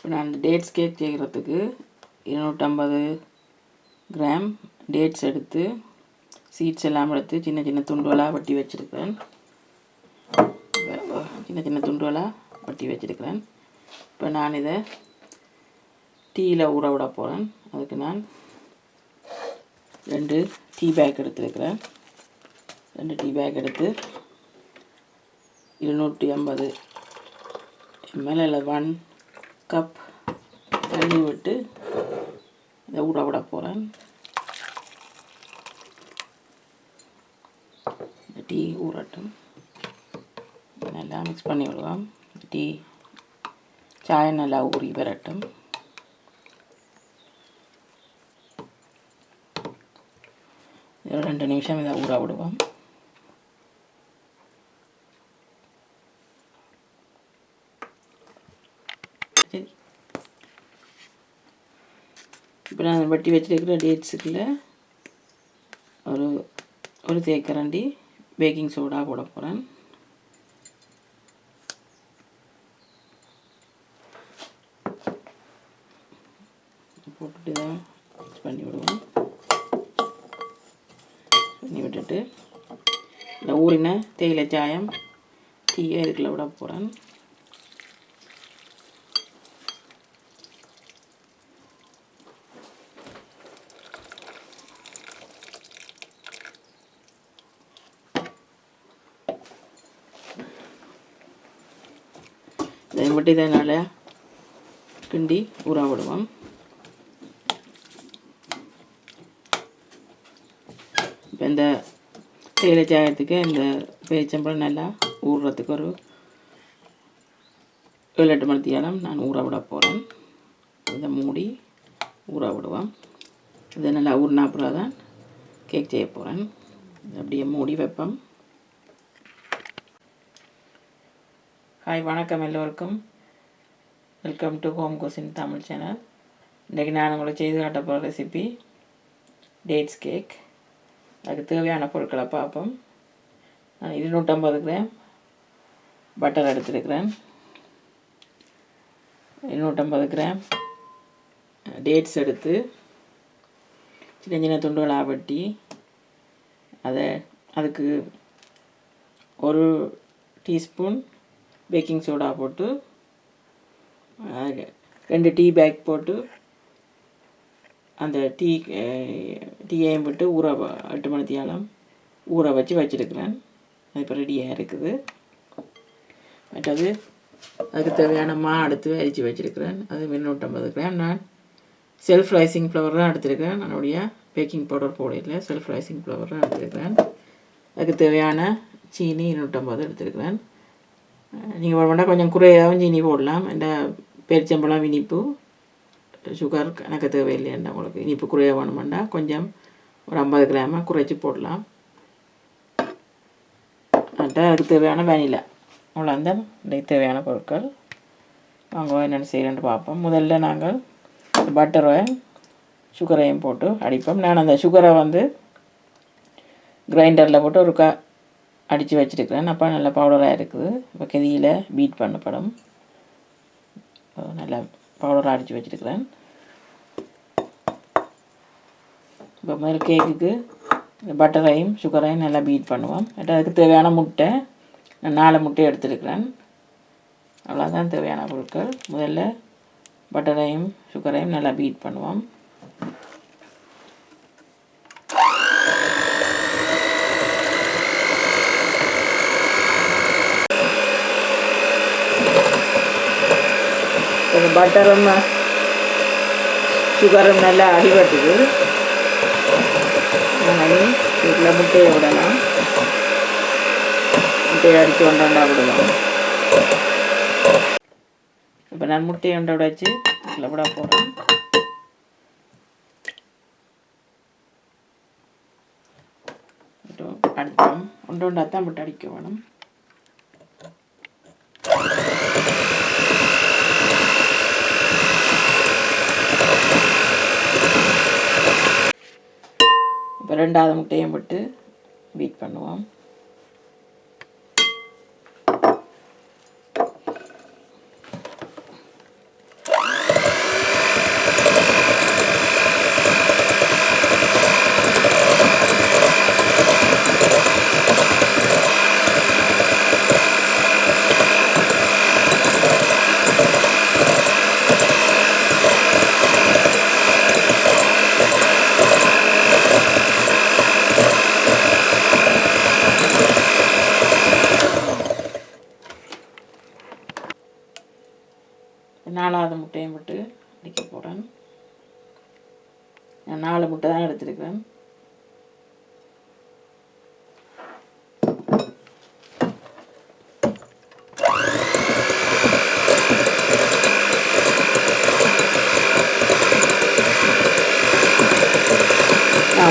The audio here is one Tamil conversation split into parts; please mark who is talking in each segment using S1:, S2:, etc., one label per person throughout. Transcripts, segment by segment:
S1: இப்போ நான் டேட்ஸ் கேக் செய்கிறதுக்கு 250 கிராம் டேட்ஸ் எடுத்து சீட்ஸ் எல்லாம் எடுத்து சின்ன சின்ன துண்டுகளாக வெட்டி வச்சுருக்கிறேன். சின்ன சின்ன துண்டுகளாக வெட்டி வச்சுருக்கிறேன். இப்போ நான் இதை டீயில் ஊற விட போகிறேன். அதுக்கு நான் 2 டீ பேக் எடுத்துருக்கிறேன். 2 டீ பேக் எடுத்து 250 ml இல்லை 1 கப் தண்ணி விட்டு இதை ஊற விட போகிறேன். டீ ஊறட்டும். நல்லா மிக்ஸ் பண்ணி விடுவோம். டீ சாயம் நல்லா ஊறி வரட்டும். ஒரு 2 நிமிஷம் இதை ஊற விடுவோம். சரி, இப்போ நான் வெட்டி வச்சுருக்கிற டேட்ஸுக்குள்ள ஒரு தேக்கரண்டி பேக்கிங் சோடா போட போகிறேன். போட்டுட்டு தான் மிக்ஸ் பண்ணி விடுவோம். பண்ணி விட்டுட்டு இந்த ஊறின தேயிலை சாயம் டீயை இதுக்குள்ள விட போகிறேன். இதை மட்டும் இதனால் கிண்டி ஊற விடுவோம். இப்போ இந்த தேயிலை சாயத்துக்கு இந்த பேரிச்சம்பழம் நல்லா ஊறுறதுக்கு ஒரு 7-8 மணி நேரம் நான் ஊற விட போகிறேன். இதை மூடி ஊற விடுவோம். இதை நல்லா ஊறினா அப்புறம் தான் கேக் செய்ய போகிறேன். அப்படியே மூடி வைப்போம். ஹாய், வணக்கம் எல்லோருக்கும். Welcome to home cuisine Tamil channel. இன்றைக்கி நான் உங்களுக்கு செய்து காட்ட போகிற ரெசிபி டேட்ஸ் கேக். அதுக்கு தேவையான பொருட்களை பார்ப்போம். நான் 250 கிராம் பட்டர் எடுத்துருக்கிறேன். 250 கிராம் டேட்ஸ் எடுத்து சின்ன சின்ன துண்டுகளாக வெட்டி அதுக்கு 1 டீஸ்பூன் பேக்கிங் சோடா போட்டு 2 டீ பேக் போட்டு அந்த டீயையும் விட்டு 8 மணி நேரம் ஊற வச்சுருக்கிறேன். அது இப்போ ரெடியாக இருக்குது. மற்றது அதுக்கு தேவையான அடுத்து அரிச்சு வச்சுருக்கிறேன். அது 250 கிராம். நான் செல்ஃப் ரைசிங் ஃப்ளவர் தான் எடுத்துருக்கிறேன். என்னுடைய பேக்கிங் பவுடர் போடல, செல்ஃப் ரைசிங் ஃப்ளவர் தான் எடுத்துருக்கிறேன். அதுக்கு தேவையான சீனி 250 எடுத்துருக்கிறேன். நீங்கள் வேண்டாம் கொஞ்சம் குறையாகவும் சீனி போடலாம். இந்த பேரிச்சம்பழம் இனிப்பு சுகர் எனக்கு தேவையில்லைன்னா உங்களுக்கு இனிப்பு குறைய வேணுமெண்டா கொஞ்சம் ஒரு 50 கிராமாக குறைச்சி போடலாம். அதுக்கு தேவையான வெனிலா. அவ்வளோ தான் இதுக்கு தேவையான பொருட்கள். வாங்க என்னென்ன செய்கிறேன்னு பார்ப்போம். முதல்ல நாங்கள் பட்டரையும் சுகரையும் போட்டு அடிப்போம். நான் அந்த சுகரை கிரைண்டரில் போட்டு ஒரு அடித்து வச்சுருக்கிறேன். அப்போ நல்லா பவுடராக இருக்குது. இப்போ கெதியில் பீட் பண்ணப்படும். நல்லா பவுடராக அடித்து வச்சுருக்கிறேன். இப்போ முதல் கேக்குக்கு பட்டரையும் சுகரையும் நல்லா பீட் பண்ணுவோம். அதுக்கு தேவையான முட்டை நான் 4 முட்டை எடுத்துருக்கிறேன். அவ்வளோதான் தேவையான பொருட்கள். முதல்ல பட்டரையும் சுகரையும் நல்லா பீட் பண்ணுவோம். பட்டரும் சுகரும் நல்லா அடிபட்டுது. இதில் முட்டையை விடலாம். முட்டையை அடித்து ஒன்றா விடுவோம். இப்போ நான் முட்டையை ஒன்றை உடைச்சி இதில் விட போகிறேன். அடித்தோம். ஒன்றா தான் முட்டை அடிக்க வேணும். இப்போ 2வது முட்டையும் விட்டு பீட் பண்ணுவோம். 4வது முட்டையும் விட்டு அடிக்க போகிறேன். நான் 4 முட்டை தான் எடுத்துருக்கிறேன்.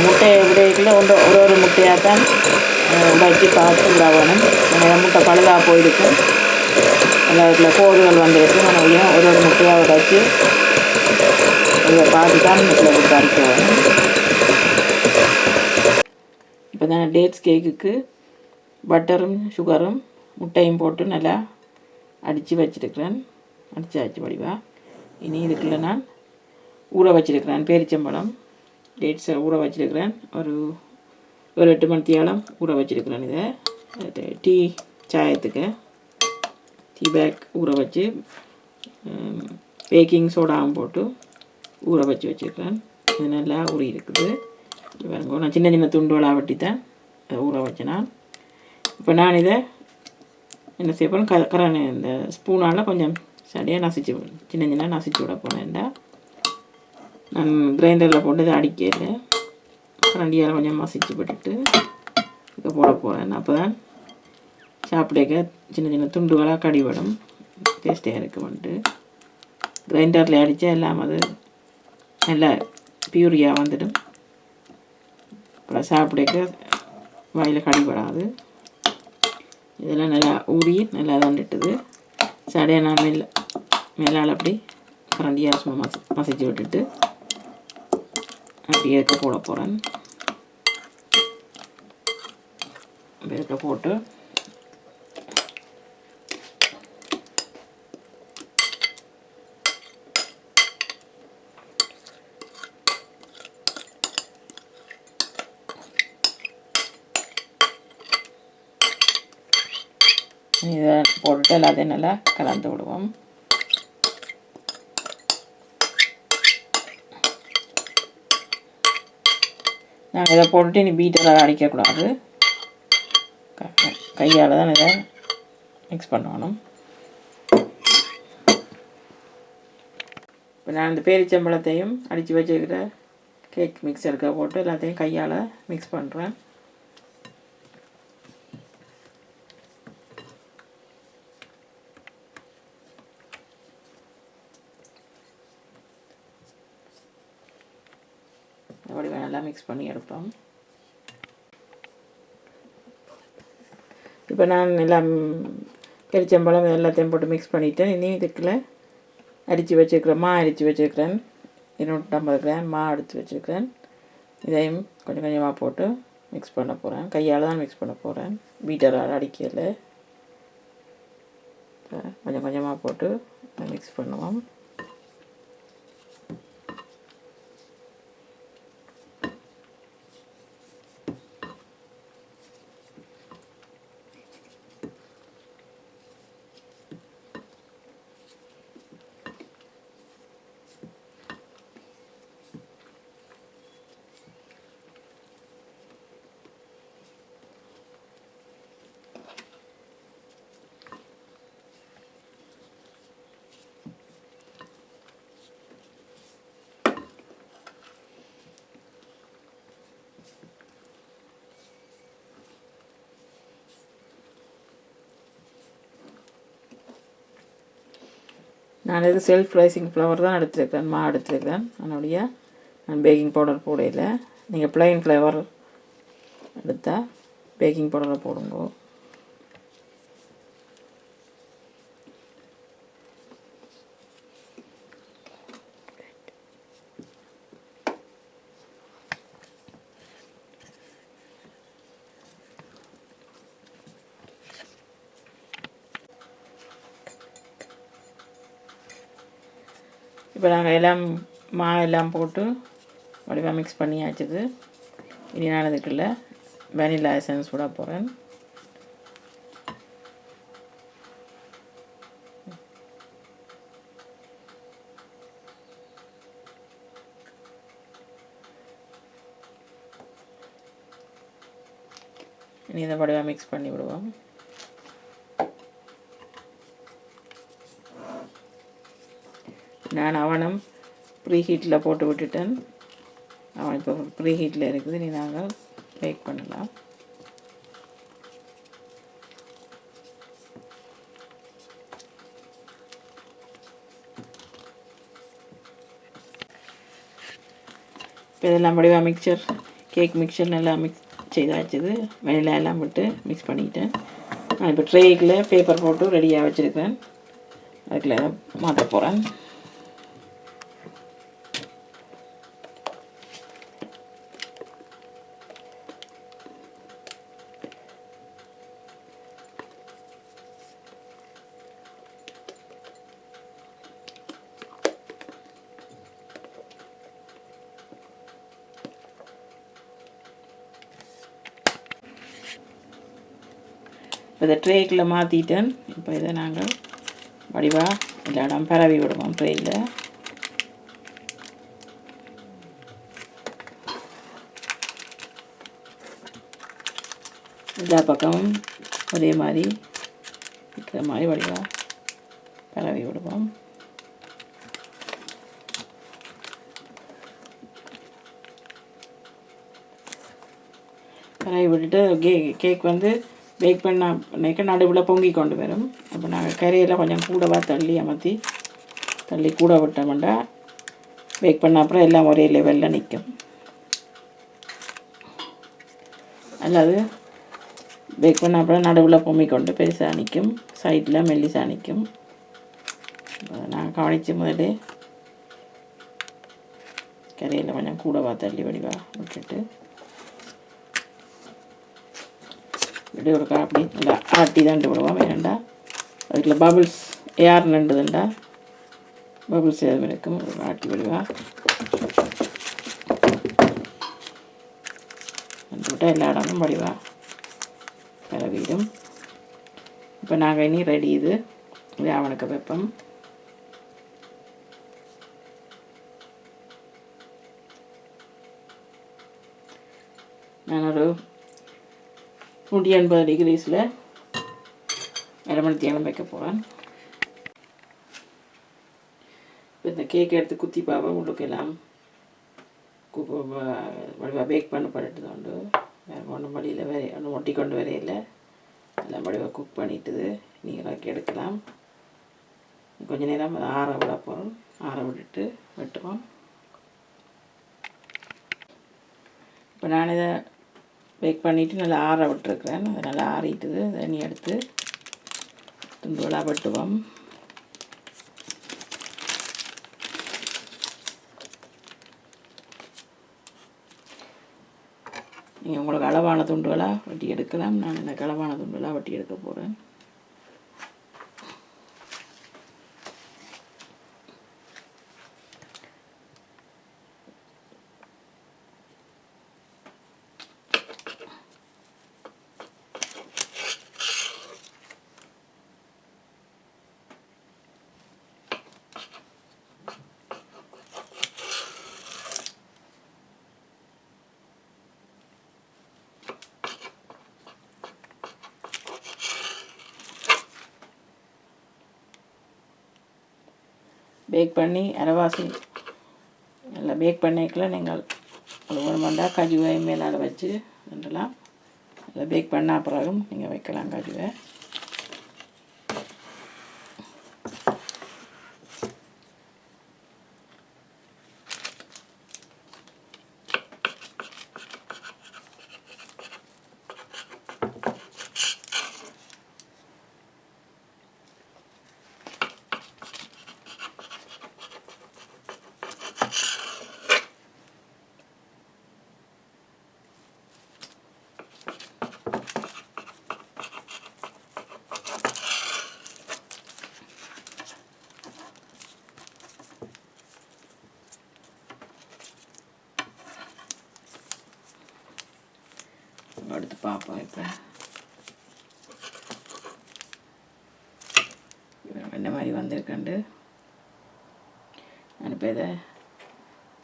S1: முட்டையை விடைக்குள்ள ஒரு முட்டையாக தான் வச்சு பார்த்து விட வேணும். முட்டை பழுதாக போயிருக்கும், அதில் கோடுகள் வந்துருக்கு. மறுபடியும் ஒரு முட்டையாக உடைச்சி இதை பார்த்து தான் இதில் விட்டு அடிக்க வேணும். இப்போ தான் டேட்ஸ் கேக்குக்கு பட்டரும் சுகரும் முட்டையும் போட்டு நல்லா அடித்து வச்சுருக்கிறேன். அடித்தாச்சு வடிவா. இனி இதுக்குள்ள நான் ஊற வச்சுருக்கிறேன் பேரிச்சம்பழம். டேட்ஸை ஊற வச்சுருக்கிறேன். ஒரு 8 மணித்தியாலம் ஊற வச்சுருக்கிறேன். இதை டீ சாயத்துக்கு டீ பேக் ஊற வச்சு பேக்கிங் சோடாவும் போட்டு ஊற வச்சுருக்கிறேன். இது நல்லா ஊறி இருக்குது. நான் சின்ன சின்ன துண்டுகளாக வெட்டி தான் ஊற வச்சேன். இப்போ நான் இதை என்ன செய்ய போகிறேன், இந்த ஸ்பூனால் கொஞ்சம் சரியாக நசிச்சு சின்ன சின்ன நசிச்சு விட போனேன்டா. நான் கிரைண்டரில் போட்டு இதை அடிக்கல, கரண்டியால் கொஞ்சம் மசிச்சு போட்டுட்டு இதை போட போகிறேன். அப்போ தான் சாப்பிடக்க சின்ன சின்ன துண்டுகளாக கடிவிடும், டேஸ்டியாக இருக்குமென்ட்டு. கிரைண்டரில் அடித்தா எல்லாம் அது நல்லா பியூரியாக வந்துடும். அப்புறம் சாப்பிடக்க வாயில் கடிபடாது. இதெல்லாம் நல்லா ஊறி நல்லா தண்டுட்டுது. சடையை நான் மேலால் அப்படி கரண்டியாக சும்மா மசிச்சு விட்டுட்டு அப்படி ஏற்க போட போகிறேன். ஏற்க போட்டு இதை போட்டுட்டு எல்லாத்தையும் நல்லா கலந்து விடுவோம். நாங்கள் இதை போட்டுட்டு இனி பீட்டராக அடிக்கக்கூடாது, கையால் தான் இதை மிக்ஸ் பண்ணணும். இப்போ நான் இந்த பேரிச்சம்பழத்தையும் அடித்து வச்சுருக்கிற கேக் மிக்சருக்க போட்டு எல்லாத்தையும் கையால் மிக்ஸ் பண்ணுறேன். அப்படி நல்லா மிக்ஸ் பண்ணி எடுப்போம். இப்போ நான் எல்லாம் பெரிச்சம்பழம் எல்லாத்தையும் போட்டு மிக்ஸ் பண்ணிவிட்டேன். இனி இதுக்குள்ள அரிச்சு வச்சுருக்கிறேன் 250 கிராம் மா அடித்து வச்சுருக்கிறேன். இதையும் கொஞ்சம் கொஞ்சமாக போட்டு மிக்ஸ் பண்ண போகிறேன். கையால் தான் மிக்ஸ் பண்ண போகிறேன், பீட்டரால் அடிக்கல. கொஞ்சம் கொஞ்சமாக போட்டு மிக்ஸ் பண்ணுவோம். நான் இது செல்ஃப் ரைசிங் ஃப்ளவர் தான் எடுத்துருக்கிறேன், மா எடுத்துருக்கிறேன். அதனுடைய நான் பேக்கிங் பவுடர் போடையில். நீங்கள் ப்ளைன் ஃப்ளவர் எடுத்தால் பேக்கிங் பவுடரை போடுங்க. இப்போ நாங்கள் எல்லாம் எல்லாம் போட்டு வடிவாக மிக்ஸ் பண்ணியாச்சுது. இனி நான் இதுக்குள்ள வெனிலா எசன்ஸ் விட போகிறேன். இனி இதை வடிவாக மிக்ஸ் பண்ணி விடுவோம். நான் அவனும் ப்ரீ ஹீட்டில் போட்டு விட்டுட்டேன். அவன் இப்போ ப்ரீ ஹீட்டில் இருக்குது. நீ நாங்கள் பேக் பண்ணலாம். இப்போ இதெல்லாம் வடிவா மிக்சர், கேக் மிக்சர் நல்லா மிக்ஸ் செய்தாச்சுது. வெனிலா எல்லாம் விட்டு மிக்ஸ் பண்ணிக்கிட்டேன். நான் இப்போ ட்ரேக்கில் பேப்பர் போட்டு ரெடியாக வச்சுருக்கேன். அதுக்குள்ள மாற்ற போகிறேன். இப்போ இதை ட்ரேக்கில் மாற்றிட்டேன். இப்போ இதை நாங்கள் வடிவாக எல்லா இடம் பரவி விடுவோம். ட்ரேயில் எல்லா பக்கமும் ஒரே மாதிரி இருக்கிற மாதிரி வடிவாக பரவி விடுவோம். பரவி விட்டுட்டு கேக் வந்து பேக் பண்ண நடுவில் பொங்கி கொண்டு வரும். அப்போ நாங்கள் கரையில் கொஞ்சம் கூடவா தள்ளி அமர்த்தி தள்ளி கூட விட்டோம்னா பேக் பண்ண அப்புறம் எல்லாம் ஒரே லெவலில் நிற்கும். அல்லது பேக் பண்ண அப்புறம் நடுவில் பொங்கி கொண்டு பெருசாக நிற்கும், சைடில் மெல்லிசாக நிற்கும். நான் கவனித்து முதலே கரையில் கொஞ்சம் கூடவா தள்ளி வடிவா விட்டுட்டு இப்படி ஒரு அப்படி நல்லா ஆட்டி தாண்டு விடுவோம். வேண்டாண்டா அதுக்குள்ள பபுள்ஸ் ஏர் நண்டுதுண்டா பபுள்ஸ் எதுவும் இருக்கும். ஆட்டி விடுவா நண்டு விட்டால் எல்லா இடமும் வடிவா பரவிடும். இப்போ நாங்கள் இனி ரெடி. இது அவனுக்கு வைப்போம். நான் ஒரு 180 டிகிரிஸில் அரை மணி நேரம் வைக்க போகிறேன். இப்போ இந்த கேக் எடுத்து குத்தி பார்ப்போம். உங்களுக்கு எல்லாம் வடிவாக பேக் பண்ணப்பட்டுது உண்டு. வேறு ஒன்றும் வழியில் வேறு ஒன்றும் ஒட்டி கொண்டு வரையில் எல்லாம் வடிவாக குக் பண்ணிட்டுது. நீங்கள் எடுக்கலாம். கொஞ்சம் நேரம் ஆற விட போகிறோம். ஆற விட்டுட்டு வெட்டுவோம். இப்போ நான் இதை பேக் பண்ணிவிட்டு நல்லா ஆற விட்டுருக்குறேன். அது நல்லா ஆறிட்டுது. தண்ணி எடுத்து துண்டுகளாக வெட்டுவோம். நீங்கள் உங்களுக்கு அளவான துண்டுகளாக வெட்டி எடுக்கலாம். நான் எனக்கு அளவான துண்டுகளாக வெட்டி எடுக்க போகிறேன். பேக் பண்ணி அரைவாசி நல்லா பேக் பண்ணிக்கல. நீங்கள் ஒரு மண்டா கஜுவை மேலால் வச்சு ரெண்டலாம் நல்லா பேக் பண்ண பிறகும் நீங்கள் வைக்கலாம் கஜுவை. எடுத்து பார்ப்போம். இப்போ என்ன மாதிரி வந்திருக்கண்டு நான் இப்போ இதை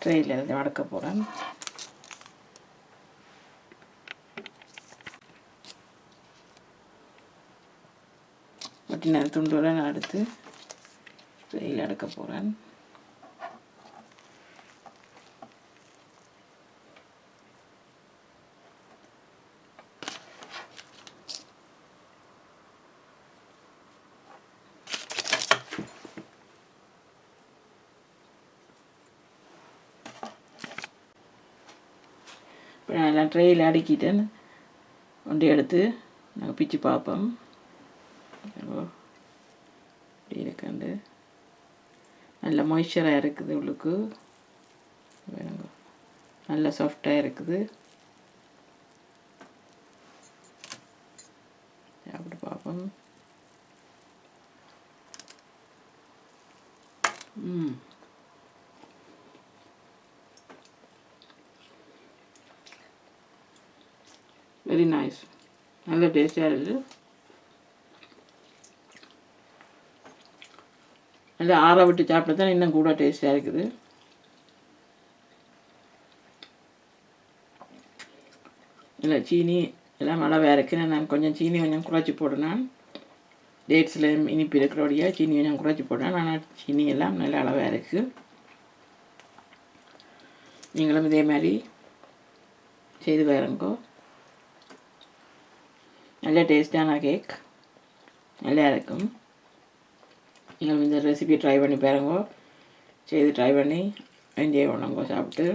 S1: ட்ரெயில் இருந்து வடக்க போகிறேன். வட்டின துண்டுகளை நான் எடுத்து ட்ரெயில் எடுக்க போகிறேன். இப்போ நான் எல்லாம் ட்ரெயில் அடுக்கிட்டேன். ஒன்றை எடுத்து நாங்கள் பிச்சு பார்ப்போம். இப்படி இருக்காண்டு நல்ல மாய்ஸ்சராக இருக்குது. உள்ளுக்கு நல்ல சாஃப்டாக இருக்குது. அப்படி பார்ப்போம். Very nice. நல்ல டேஸ்டாக இருக்குது. நல்லா ஆற விட்டு சாப்பிட்டு தான் இன்னும் கூட டேஸ்டாக இருக்குது. இல்லை சீனி எல்லாம் அளவாக இருக்குது. நான் கொஞ்சம் சீனி கொஞ்சம் குறைச்சி போடுனேன். டேட்ஸில் இனிப்பு இருக்கிறோடைய சீனி கொஞ்சம் குறைச்சி போட்டேன். ஆனால் சீனி எல்லாம் நல்ல அளவாக இருக்குது. நீங்களும் இதே மாதிரி செய்து பாருங்கோ. நல்ல டேஸ்டான கேக் நல்லா இருக்கும். நீங்கள் இந்த ரெசிபி ட்ரை பண்ணி பாருங்கோ. செய்து ட்ரை பண்ணி என்ஜாய் பண்ணுங்க சாப்பிட்டு.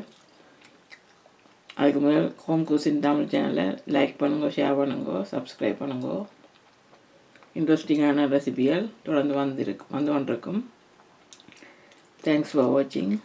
S1: அதுக்கு முதல் ஹோம் குசின் தமிழ் சேனலை லைக் பண்ணுங்க, ஷேர் பண்ணுங்க, சப்ஸ்கிரைப் பண்ணுங்க. இன்ட்ரெஸ்டிங்கான ரெசிபிகள் தொடர்ந்து வந்து கொண்டிருக்கும். தேங்க்ஸ் ஃபார் வாட்சிங்.